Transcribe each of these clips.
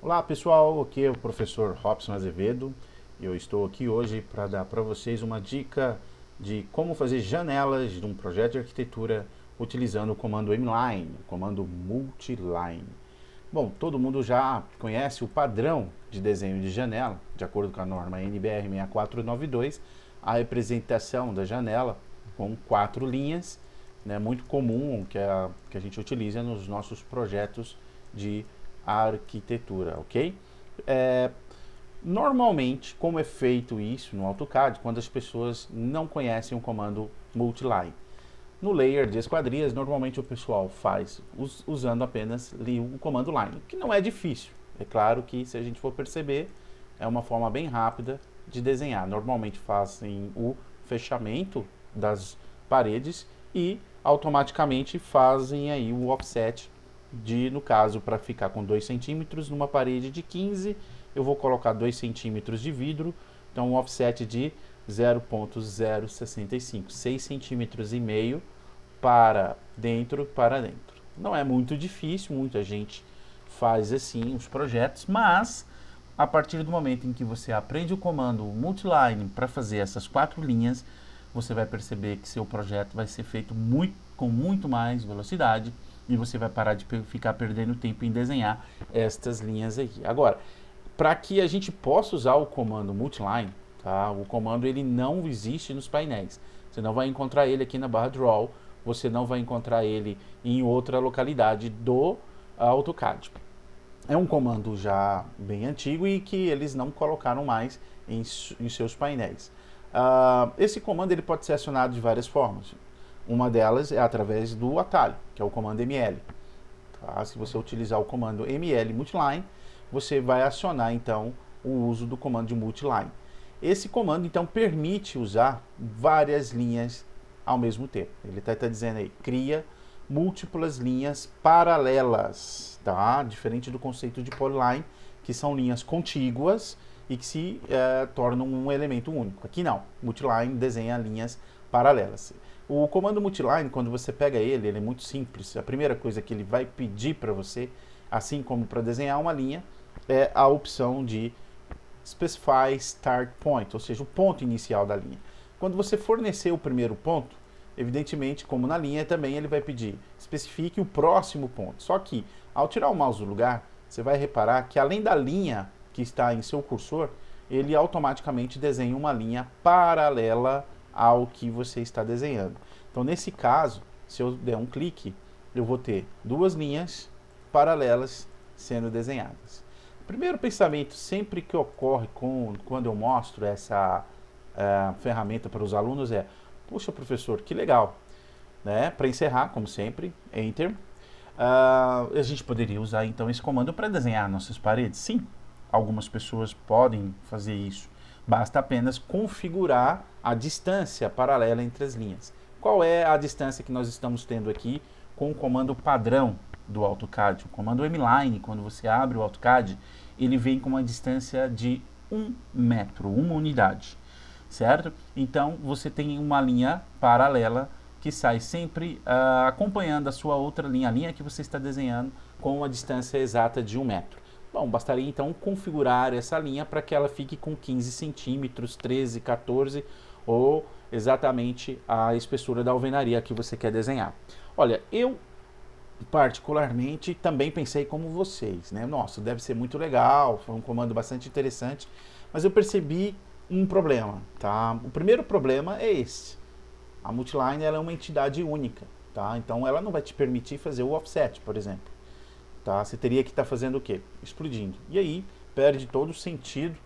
Olá pessoal, aqui é o professor Robson Azevedo. Eu estou aqui hoje para dar para vocês uma dica de como fazer janelas de um projeto de arquitetura utilizando o comando mline, o comando multiline. Bom, todo mundo já conhece o padrão de desenho de janela, de acordo com a norma NBR 6492, a representação da janela com 4 linhas, né, muito comum que a gente utiliza nos nossos projetos de arquitetura, ok? É, Normalmente, como é feito isso no AutoCAD, quando as pessoas não conhecem o comando multiline? No layer de esquadrias, normalmente o pessoal faz usando apenas o comando line, que não é difícil. É claro que, se a gente for perceber, é uma forma bem rápida de desenhar. Normalmente fazem o fechamento das paredes e automaticamente fazem aí o offset no caso, para ficar com 2 centímetros numa parede de 15, eu vou colocar 2 centímetros de vidro, então um offset de 0,065, 6 centímetros e meio para dentro. Não é muito difícil, muita gente faz assim os projetos, mas a partir do momento em que você aprende o comando multiline para fazer essas 4 linhas, você vai perceber que seu projeto vai ser feito com muito mais velocidade e você vai parar de ficar perdendo tempo em desenhar estas linhas aqui. Agora, para que a gente possa usar o comando multiline, tá? O comando ele não existe nos painéis. Você não vai encontrar ele aqui na barra Draw, você não vai encontrar ele em outra localidade do AutoCAD. É um comando já bem antigo e que eles não colocaram mais em seus painéis. Esse comando ele pode ser acionado de várias formas. Uma delas é através do atalho, que é o comando ML. Tá? Se você utilizar o comando ML multiline, você vai acionar então o uso do comando de multiline. Esse comando então permite usar várias linhas ao mesmo tempo. Ele está dizendo aí, cria múltiplas linhas paralelas, tá? Diferente do conceito de polyline, que são linhas contíguas e que se tornam um elemento único. Aqui não, multiline desenha linhas paralelas. O comando multiline, quando você pega ele é muito simples. A primeira coisa que ele vai pedir para você, assim como para desenhar uma linha, é a opção de Specify Start Point, ou seja, o ponto inicial da linha. Quando você fornecer o primeiro ponto, evidentemente, como na linha também, ele vai pedir especifique o próximo ponto. Só que, ao tirar o mouse do lugar, você vai reparar que além da linha que está em seu cursor, ele automaticamente desenha uma linha paralela ao que você está desenhando. Então, nesse caso, se eu der um clique, eu vou ter duas linhas paralelas sendo desenhadas. O primeiro pensamento sempre que ocorre quando eu mostro essa ferramenta para os alunos é: puxa, professor, que legal, né? Para encerrar, como sempre, Enter. A gente poderia usar então esse comando para desenhar nossas paredes? Sim, algumas pessoas podem fazer isso. Basta apenas configurar a distância paralela entre as linhas. Qual é a distância que nós estamos tendo aqui com o comando padrão do AutoCAD? O comando mline, quando você abre o AutoCAD, ele vem com uma distância de 1 metro, uma unidade, certo? Então, você tem uma linha paralela que sai sempre acompanhando a sua outra linha, a linha que você está desenhando, com uma distância exata de 1 metro. Bom, bastaria então configurar essa linha para que ela fique com 15 centímetros, 13, 14 ou exatamente a espessura da alvenaria que você quer desenhar. Olha, eu particularmente também pensei como vocês, né? Nossa, deve ser muito legal, foi um comando bastante interessante, mas eu percebi um problema, tá? O primeiro problema é esse. A multiline ela é uma entidade única, tá? Então ela não vai te permitir fazer o offset, por exemplo. Tá? Você teria que estar fazendo o quê? Explodindo. E aí perde todo o sentido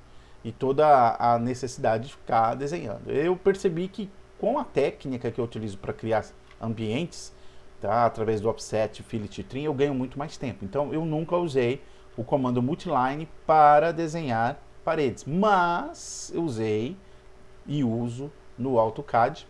e toda a necessidade de ficar desenhando. Eu percebi que com a técnica que eu utilizo para criar ambientes, tá? Através do offset, fillet, trim, eu ganho muito mais tempo. Então eu nunca usei o comando multiline para desenhar paredes, mas eu usei e uso no AutoCAD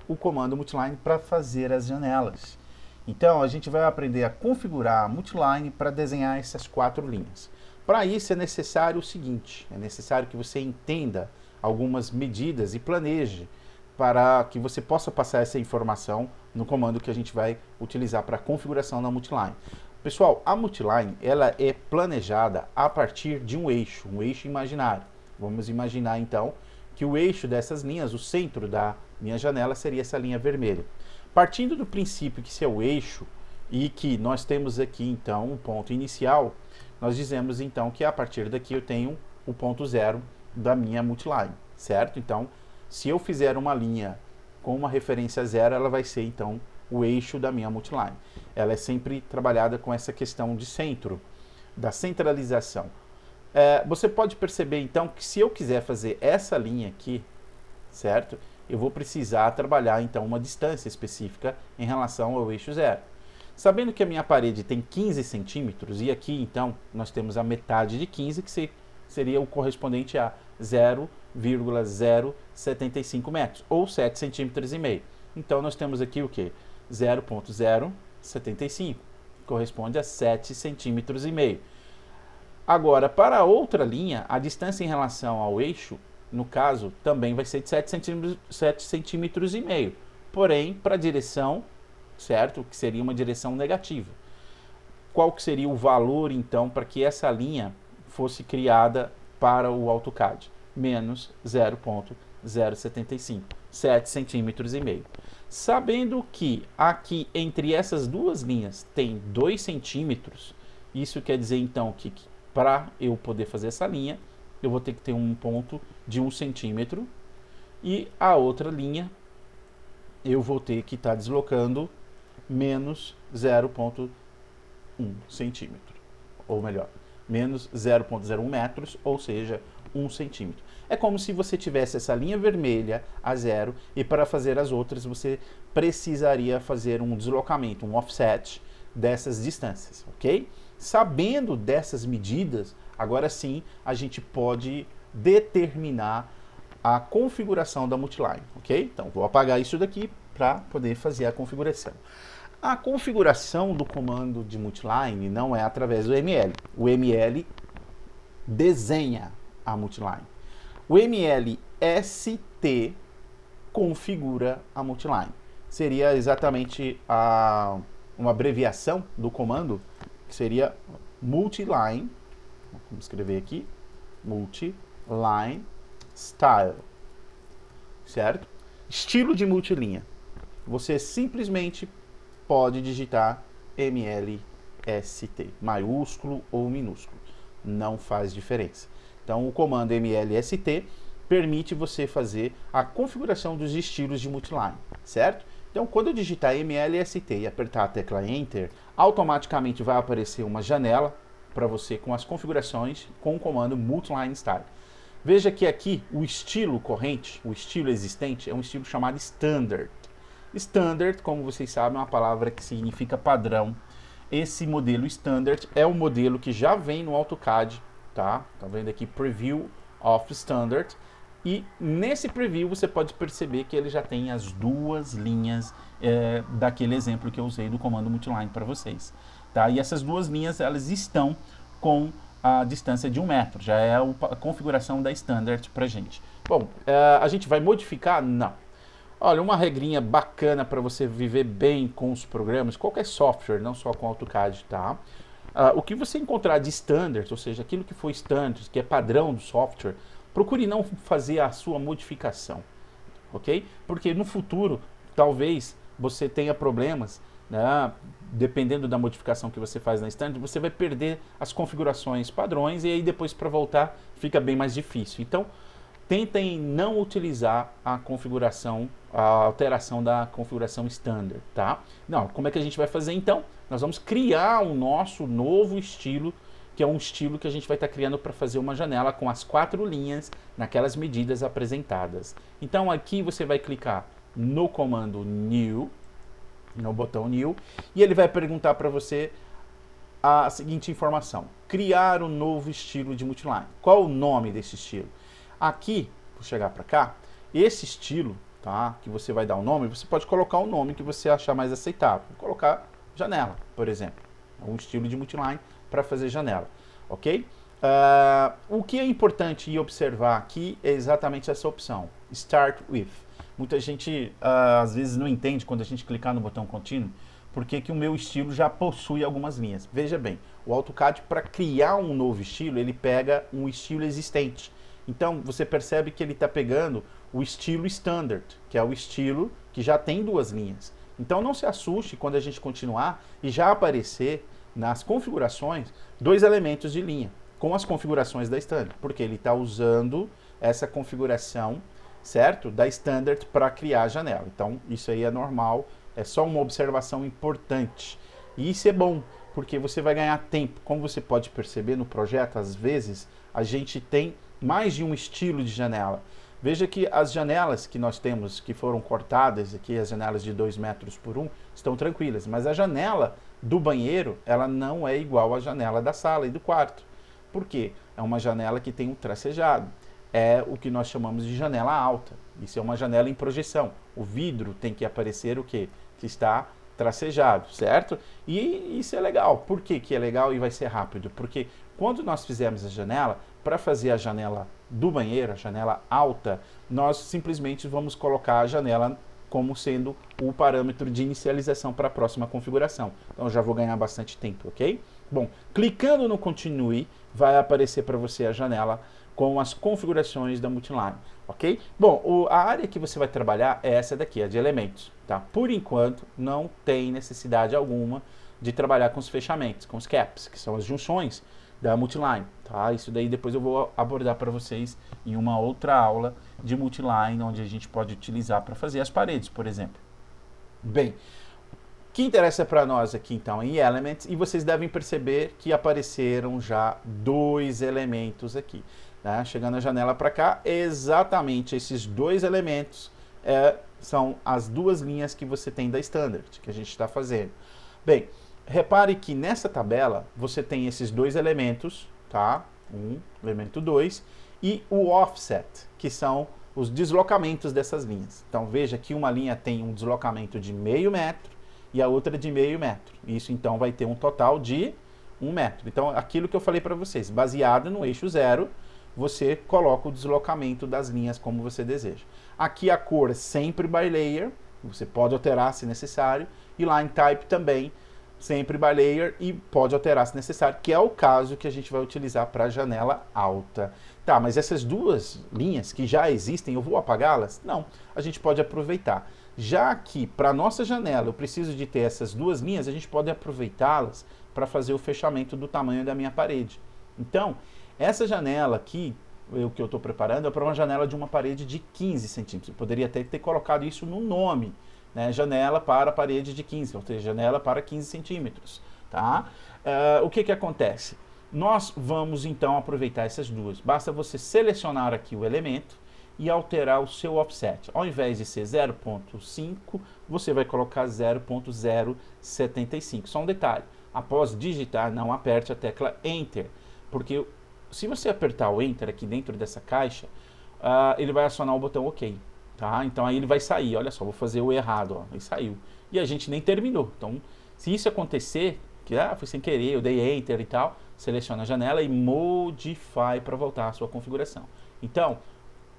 o comando multiline para fazer as janelas. Então, a gente vai aprender a configurar a multiline para desenhar essas 4 linhas. Para isso é necessário o seguinte, é necessário que você entenda algumas medidas e planeje para que você possa passar essa informação no comando que a gente vai utilizar para a configuração da multiline. Pessoal, a multiline, ela é planejada a partir de um eixo imaginário. Vamos imaginar então que o eixo dessas linhas, o centro da minha janela seria essa linha vermelha. Partindo do princípio que esse é o eixo e que nós temos aqui então um ponto inicial, nós dizemos então que a partir daqui eu tenho o ponto zero da minha multiline, certo? Então, se eu fizer uma linha com uma referência zero, ela vai ser então o eixo da minha multiline. Ela é sempre trabalhada com essa questão de centro, da centralização. Você pode perceber então que se eu quiser fazer essa linha aqui, certo? Eu vou precisar trabalhar então uma distância específica em relação ao eixo zero. Sabendo que a minha parede tem 15 centímetros, e aqui então nós temos a metade de 15, que seria o correspondente a 0,075 metros, ou 7 centímetros e meio. Então nós temos aqui o que? 0,075, corresponde a 7 centímetros e meio. Agora, para a outra linha, a distância em relação ao eixo, no caso, também vai ser de 7 centímetros e meio. Porém, para a direção, certo? Que seria uma direção negativa. Qual que seria o valor, então, para que essa linha fosse criada para o AutoCAD? Menos 0,075, 7 centímetros e meio. Sabendo que aqui entre essas duas linhas tem 2 centímetros, isso quer dizer então que para eu poder fazer essa linha, eu vou ter que ter um ponto de 1 centímetro e a outra linha eu vou ter que estar deslocando menos 0,1 centímetro, ou melhor, menos 0,01 metros, ou seja, 1 centímetro. É como se você tivesse essa linha vermelha a zero e para fazer as outras você precisaria fazer um deslocamento, um offset dessas distâncias, ok? Sabendo dessas medidas, agora sim a gente pode determinar a configuração da multiline, ok? Então vou apagar isso daqui para poder fazer a configuração. A configuração do comando de multiline não é através do ML. O ML desenha a multiline. O MLST configura a multiline. Seria exatamente uma abreviação do comando, que seria multiline, vamos escrever aqui, multiline style, certo? Estilo de multilinha. Você simplesmente pode digitar MLST, maiúsculo ou minúsculo, não faz diferença. Então, o comando MLST permite você fazer a configuração dos estilos de multiline, certo? Então, quando eu digitar MLST e apertar a tecla Enter, automaticamente vai aparecer uma janela para você com as configurações com o comando Multiline Style. Veja que aqui o estilo corrente, o estilo existente, é um estilo chamado Standard. Standard, como vocês sabem, é uma palavra que significa padrão. Esse modelo Standard é o modelo que já vem no AutoCAD, tá? Tá vendo aqui Preview of Standard. E nesse preview você pode perceber que ele já tem as duas linhas daquele exemplo que eu usei do comando multiline para vocês. Tá? E essas duas linhas elas estão com a distância de 1 metro, já é a configuração da Standard para gente. Bom, a gente vai modificar? Não. Olha, uma regrinha bacana para você viver bem com os programas, qualquer software, não só com AutoCAD, tá? O que você encontrar de Standard, ou seja, aquilo que foi Standard, que é padrão do software, procure não fazer a sua modificação, ok? Porque no futuro, talvez você tenha problemas, né? Dependendo da modificação que você faz na Standard, você vai perder as configurações padrões e aí depois para voltar fica bem mais difícil. Então, tentem não utilizar a configuração, a alteração da configuração Standard, tá? Não, como é que a gente vai fazer então? Nós vamos criar o nosso novo estilo, que é um estilo que a gente vai estar criando para fazer uma janela com as 4 linhas naquelas medidas apresentadas. Então aqui você vai clicar no comando New, no botão New, e ele vai perguntar para você a seguinte informação: criar um novo estilo de multiline. Qual o nome desse estilo? Aqui, vou chegar para cá, esse estilo, tá, que você vai dar um nome, você pode colocar o nome que você achar mais aceitável. Vou colocar janela, por exemplo, um estilo de multiline para fazer janela, ok? O que é importante observar aqui é exatamente essa opção, Start With. Muita gente às vezes não entende quando a gente clicar no botão contínuo, por que que o meu estilo já possui algumas linhas. Veja bem, o AutoCAD, para criar um novo estilo, ele pega um estilo existente. Então, você percebe que ele está pegando o estilo standard, que é o estilo que já tem duas linhas. Então, não se assuste quando a gente continuar e já aparecer nas configurações dois elementos de linha, com as configurações da standard, porque ele está usando essa configuração, certo? Da standard para criar a janela. Então, isso aí é normal, é só uma observação importante. E isso é bom, porque você vai ganhar tempo. Como você pode perceber no projeto, às vezes, a gente tem mais de um estilo de janela. Veja que as janelas que nós temos, que foram cortadas aqui, as janelas de 2 metros por 1, estão tranquilas. Mas a janela do banheiro, ela não é igual à janela da sala e do quarto. Por quê? É uma janela que tem um tracejado. É o que nós chamamos de janela alta. Isso é uma janela em projeção. O vidro tem que aparecer o quê? Que está tracejado, certo? E isso é legal. Por que que é legal e vai ser rápido? Porque quando nós fizemos a janela, para fazer a janela do banheiro, a janela alta, nós simplesmente vamos colocar a janela como sendo o parâmetro de inicialização para a próxima configuração. Então eu já vou ganhar bastante tempo, ok? Bom, clicando no Continue, vai aparecer para você a janela com as configurações da Multiline, ok? Bom, a área que você vai trabalhar é essa daqui, a de elementos, tá? Por enquanto, não tem necessidade alguma de trabalhar com os fechamentos, com os caps, que são as junções da Multiline, tá? Isso daí depois eu vou abordar para vocês em uma outra aula de Multiline, onde a gente pode utilizar para fazer as paredes, por exemplo. Bem, o que interessa para nós aqui então em Elements, e vocês devem perceber que apareceram já dois elementos aqui. Né? Chegando a janela para cá, exatamente esses dois elementos são as duas linhas que você tem da Standard, que a gente está fazendo. Bem, repare que nessa tabela você tem esses dois elementos, tá? Elemento 2, e o offset, que são os deslocamentos dessas linhas. Então veja que uma linha tem um deslocamento de 0,5 metro e a outra de 0,5 metro. Isso então vai ter um total de 1 metro. Então aquilo que eu falei para vocês, baseado no eixo 0, você coloca o deslocamento das linhas como você deseja. Aqui a cor é sempre by layer, você pode alterar se necessário, e line type também, sempre by layer, e pode alterar se necessário, que é o caso que a gente vai utilizar para a janela alta. Tá, mas essas duas linhas que já existem, eu vou apagá-las? Não, a gente pode aproveitar. Já que para a nossa janela eu preciso de ter essas duas linhas, a gente pode aproveitá-las para fazer o fechamento do tamanho da minha parede. Então, essa janela aqui, o que eu estou preparando, é para uma janela de uma parede de 15 centímetros. Eu poderia até ter colocado isso no nome, né? Janela para parede de 15, ou seja, janela para 15 centímetros. Tá? O que acontece? Nós vamos então aproveitar essas duas. Basta você selecionar aqui o elemento e alterar o seu offset. Ao invés de ser 0.5, você vai colocar 0.075. Só um detalhe, após digitar, não aperte a tecla Enter, porque se você apertar o Enter aqui dentro dessa caixa, ele vai acionar o botão OK. Tá? Então aí ele vai sair, olha só, vou fazer o errado, ó, ele saiu. E a gente nem terminou. Então, se isso acontecer, que foi sem querer, eu dei Enter e tal, seleciona a janela e Modify para voltar à sua configuração. Então,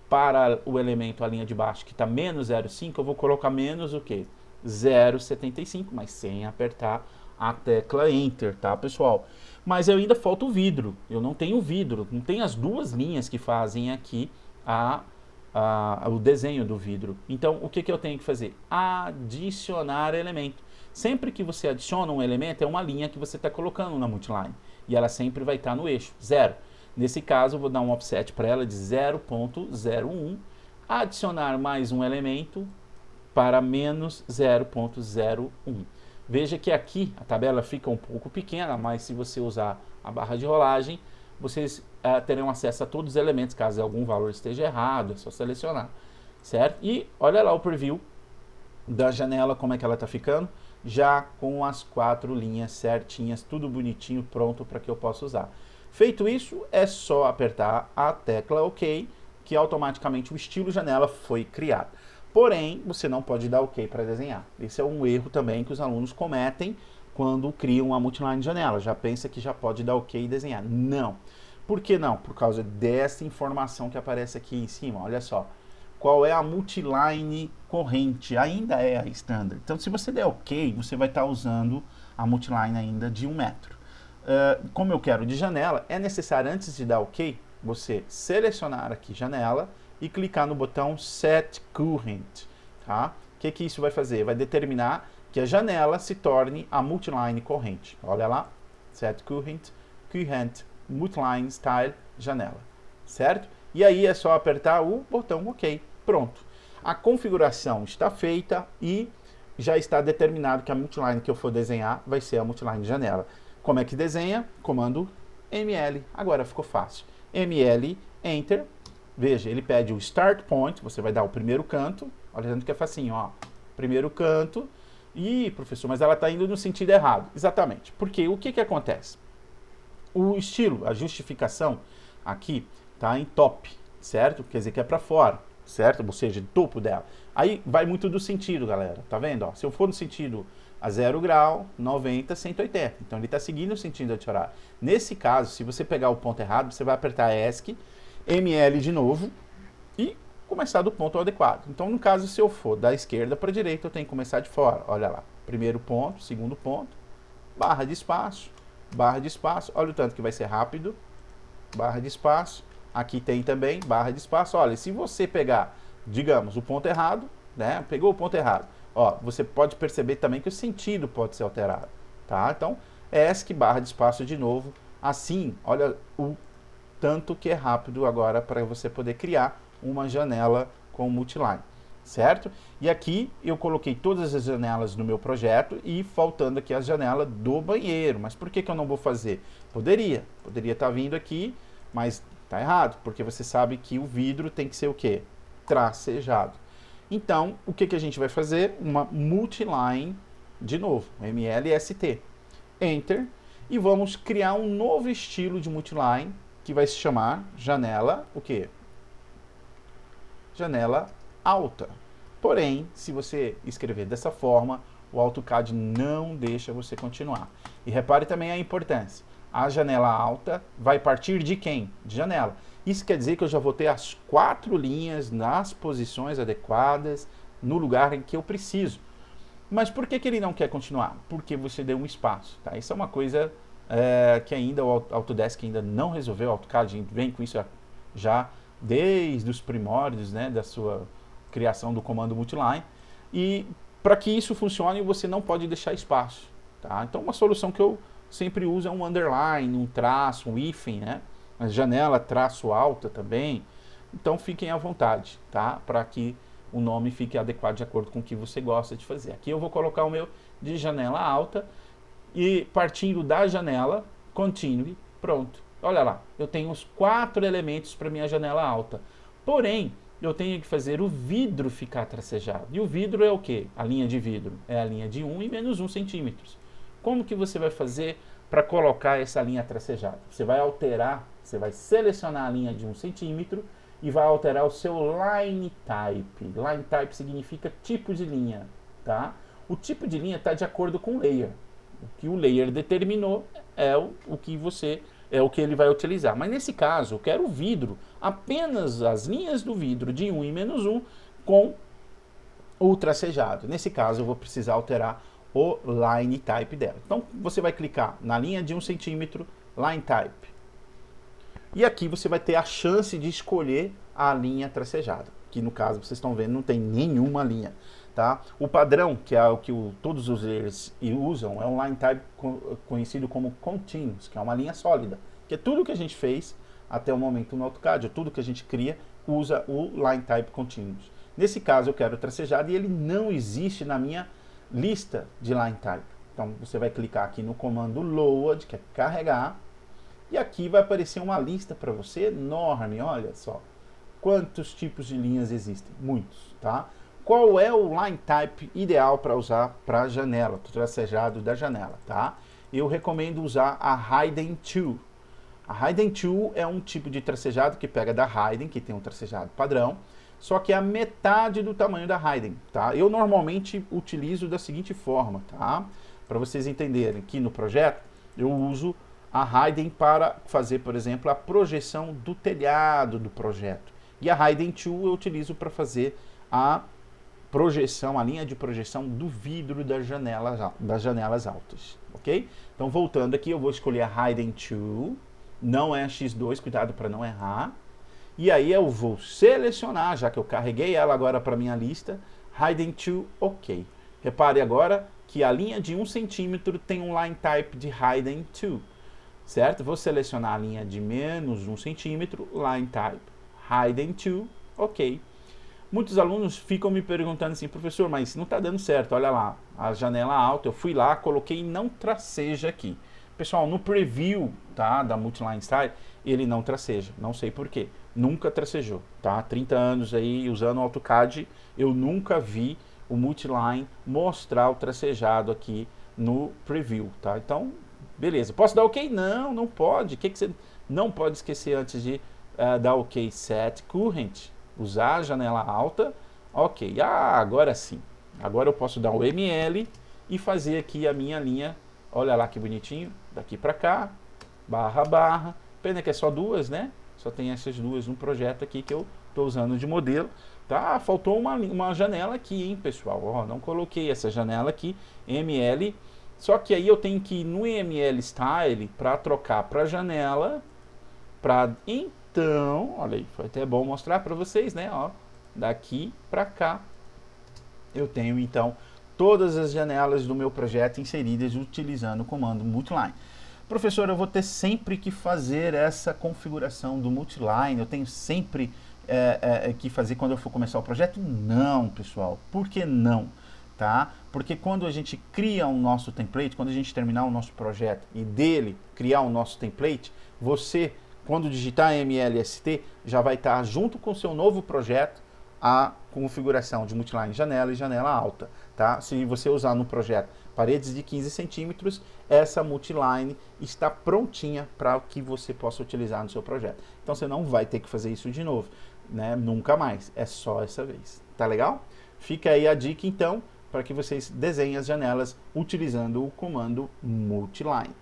para o elemento, a linha de baixo, que está menos 0,5, eu vou colocar menos o quê? 0,75, mas sem apertar a tecla Enter, tá, pessoal? Mas eu ainda falta o vidro, eu não tenho vidro, não tem as duas linhas que fazem aqui o desenho do vidro. Então, o que eu tenho que fazer? Adicionar elemento. Sempre que você adiciona um elemento, é uma linha que você está colocando na Multiline, e ela sempre vai estar no eixo 0. Nesse caso, eu vou dar um offset para ela de 0.01, adicionar mais um elemento para menos 0.01. Veja que aqui a tabela fica um pouco pequena, mas se você usar a barra de rolagem, vocês terão acesso a todos os elementos, caso algum valor esteja errado, é só selecionar, certo? E olha lá o preview da janela, como é que ela está ficando, já com as 4 linhas certinhas, tudo bonitinho, pronto para que eu possa usar. Feito isso, é só apertar a tecla OK, que automaticamente o estilo janela foi criado. Porém, você não pode dar OK para desenhar. Esse é um erro também que os alunos cometem quando criam uma Multiline de janela. Já pensa que já pode dar OK e desenhar. Não. Por que não? Por causa dessa informação que aparece aqui em cima. Olha só. qual é a multiline corrente, ainda é a standard. Então, se você der OK, você vai estar usando a multiline ainda de 1 metro. Como eu quero de janela, é necessário, antes de dar OK, você selecionar aqui janela e clicar no botão Set Current. Tá? O que isso vai fazer? Vai determinar que a janela se torne a multiline corrente. Olha lá, Set Current, Multiline Style, janela. Certo? E aí é só apertar o botão OK. Pronto. A configuração está feita e já está determinado que a multiline que eu for desenhar vai ser a multiline janela. Como é que desenha? Comando ML. Agora ficou fácil. ML, Enter. Veja, ele pede o Start Point. Você vai dar o primeiro canto. Olha tanto que é facinho, ó. Primeiro canto. Ih, professor, mas ela está indo no sentido errado. Exatamente. Porque o que acontece? O estilo, a justificação aqui está em top, certo? Quer dizer que é para fora, certo? Ou seja, topo dela. Aí vai muito do sentido, galera. Tá vendo? Ó, se eu for no sentido a 0 grau, 90, 180. Então ele está seguindo o sentido anti-horário. Nesse caso, se você pegar o ponto errado, você vai apertar ESC, ML de novo e começar do ponto adequado. Então, no caso, se eu for da esquerda para a direita, eu tenho que começar de fora. Olha lá. Primeiro ponto, segundo ponto, barra de espaço, olha o tanto que vai ser rápido, barra de espaço, aqui tem também barra de espaço. Olha, se você pegar, digamos, o ponto errado, né, pegou o ponto errado, ó, você pode perceber também que o sentido pode ser alterado, tá? Então, ESC, barra de espaço de novo, assim, olha o tanto que é rápido agora para você poder criar uma janela com multiline. Certo? E aqui eu coloquei todas as janelas no meu projeto e faltando aqui a janela do banheiro. Mas por que eu não vou fazer? Poderia estar vindo aqui, mas está errado, porque você sabe que o vidro tem que ser o quê? Tracejado. Então, o que a gente vai fazer? Uma multiline, de novo, MLST. Enter. E vamos criar um novo estilo de multiline, que vai se chamar janela, o quê? Janela alta. Porém, se você escrever dessa forma, o AutoCAD não deixa você continuar. E repare também a importância. A janela alta vai partir de quem? De janela. Isso quer dizer que eu já vou ter as 4 linhas nas posições adequadas, no lugar em que eu preciso. Mas por que ele não quer continuar? Porque você deu um espaço. Tá? Isso é uma coisa que ainda o Autodesk ainda não resolveu. O AutoCAD vem com isso já desde os primórdios, né, da sua criação do comando multiline, e para que isso funcione você não pode deixar espaço, tá? Então uma solução que eu sempre uso é um underline, um traço, um hífen, né? A janela traço alta também, então fiquem à vontade, tá? Para que o nome fique adequado de acordo com o que você gosta de fazer. Aqui eu vou colocar o meu de janela alta e partindo da janela, continue, pronto. Olha lá, eu tenho os 4 elementos para minha janela alta, porém eu tenho que fazer o vidro ficar tracejado. E o vidro é o quê? A linha de vidro é a linha de 1 e menos 1 centímetros. Como que você vai fazer para colocar essa linha tracejada? Você vai alterar, você vai selecionar a linha de 1 centímetro e vai alterar o seu line type. Line type significa tipo de linha, tá? O tipo de linha está de acordo com o layer. O que o layer determinou é o que ele vai utilizar. Mas nesse caso, eu quero o vidro, apenas as linhas do vidro de 1 e menos 1 com o tracejado. Nesse caso, eu vou precisar alterar o line type dela. Então, você vai clicar na linha de 1 centímetro, line type. E aqui você vai ter a chance de escolher a linha tracejada, que no caso, vocês estão vendo, não tem nenhuma linha. Tá? O padrão, que é o que todos os layers usam, é um line type conhecido como continuous, que é uma linha sólida, que é tudo que a gente fez até o momento no AutoCAD, tudo que a gente cria usa o line type continuous. Nesse caso eu quero tracejado e ele não existe na minha lista de line type. Então você vai clicar aqui no comando load, que é carregar, e aqui vai aparecer uma lista para você enorme, olha só, quantos tipos de linhas existem, muitos, tá? Qual é o line type ideal para usar para a janela, para o tracejado da janela, tá? Eu recomendo usar a Hayden Tool. A Hayden Tool é um tipo de tracejado que pega da Hayden, que tem um tracejado padrão, só que é a metade do tamanho da Hayden, tá? Eu normalmente utilizo da seguinte forma, tá? Para vocês entenderem, aqui no projeto, eu uso a Hayden para fazer, por exemplo, a projeção do telhado do projeto. E a Hidden Tool eu utilizo para fazer a projeção, a linha de projeção do vidro das janelas altas, ok? Então, voltando aqui, eu vou escolher a Hidden Tool, não é a X2, cuidado para não errar. E aí eu vou selecionar, já que eu carreguei ela agora para minha lista, Hidden Tool, ok. Repare agora que a linha de 1 centímetro tem um line type de Hidden Tool, certo? Vou selecionar a linha de menos 1 centímetro, line type Hidden Tool, ok. Muitos alunos ficam me perguntando assim, professor, mas não está dando certo, olha lá, a janela alta, eu fui lá, coloquei não traceja aqui. Pessoal, no preview, tá, da Multiline Style, ele não traceja, não sei porquê, nunca tracejou, tá? 30 anos aí usando o AutoCAD, eu nunca vi o Multiline mostrar o tracejado aqui no preview, tá? Então, beleza, posso dar ok? Não, não pode, o que você não pode esquecer antes de dar ok? Set Current. Usar a janela alta, ok, agora sim, agora eu posso dar o ML e fazer aqui a minha linha, olha lá que bonitinho, daqui para cá, barra, barra, pena que é só duas, né, só tem essas duas no projeto aqui que eu estou usando de modelo, tá, faltou uma janela aqui, hein, pessoal, ó, não coloquei essa janela aqui, ML, só que aí eu tenho que ir no ML Style para trocar para janela, para então, olha aí, foi até bom mostrar para vocês, né? Ó, daqui para cá, eu tenho então todas as janelas do meu projeto inseridas utilizando o comando Multiline. Professor, eu vou ter sempre que fazer essa configuração do Multiline, eu tenho sempre que fazer quando eu for começar o projeto? Não, pessoal, por que não? Tá? Porque quando a gente cria um nosso template, quando a gente terminar o nosso projeto e dele criar o nosso template, você, quando digitar MLST, já vai estar junto com o seu novo projeto a configuração de Multiline janela e janela alta. Tá? Se você usar no projeto paredes de 15 centímetros, essa Multiline está prontinha para que você possa utilizar no seu projeto. Então você não vai ter que fazer isso de novo, né? Nunca mais, é só essa vez. Tá legal? Fica aí a dica então, para que vocês desenhem as janelas utilizando o comando Multiline.